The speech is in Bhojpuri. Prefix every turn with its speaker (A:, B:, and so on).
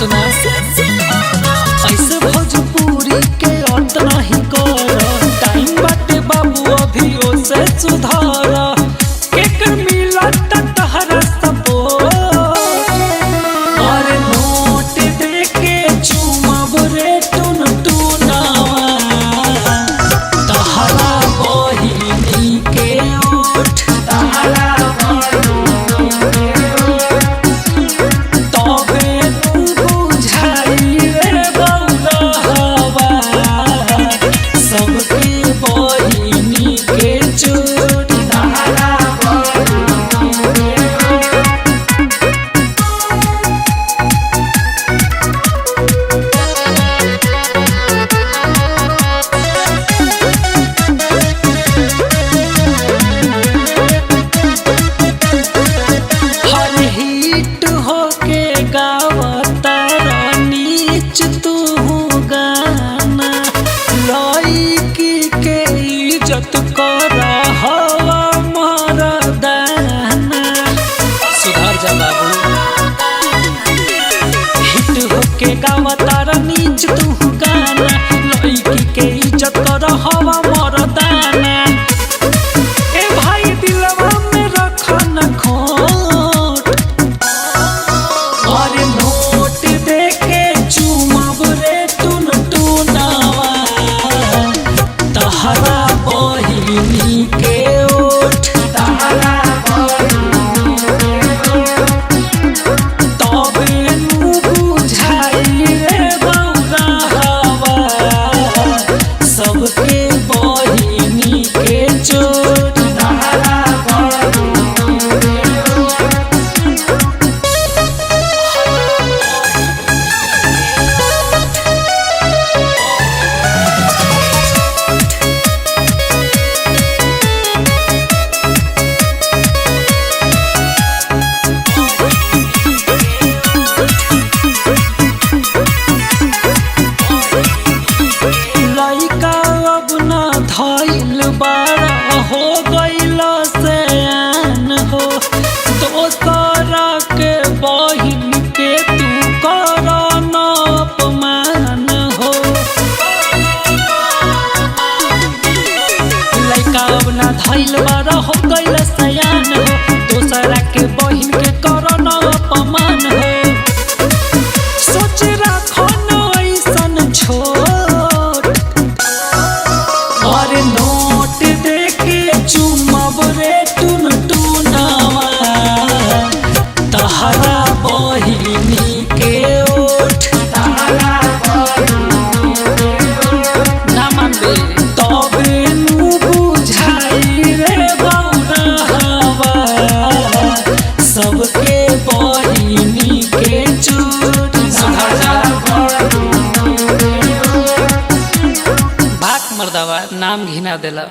A: सुना ऐसे भोजपुरी के अंत नहीं कर टाइम बाटे बाबू अभी से सुधार केकर मिला तहरा सपोर्ट और नोट दे के चुमाब रे टुन टुनावा तहरा बहिनी के उठ तहरा के गावा तारा नीच तू गाना लड़की के इज्जत कर हवा मरदाना ए भाई दिलवा में रखा न खोट और नोट दे के चुमाब रे टुन टुनावा तहरा बहिनी के ओठ तहरा सबके बहिनी के चोट धइल बारा हो गइल से आन हो दोसरा के बहिन के तू कर न अपमान हो लइका अब ना धइल बारा हो गइल से आन हो दोसरा के बहिन के कर न अपमान हो सोच राखो न ऐसन छोट और नोट दे के चुमाब रे टुन टुनावा तहरा बहिनी के ओठ तहरा ना मानबे तबे नु बुझाई रे बौरावा सबके बहिनी के चोट भाग मर्दावा नाम घिना देला।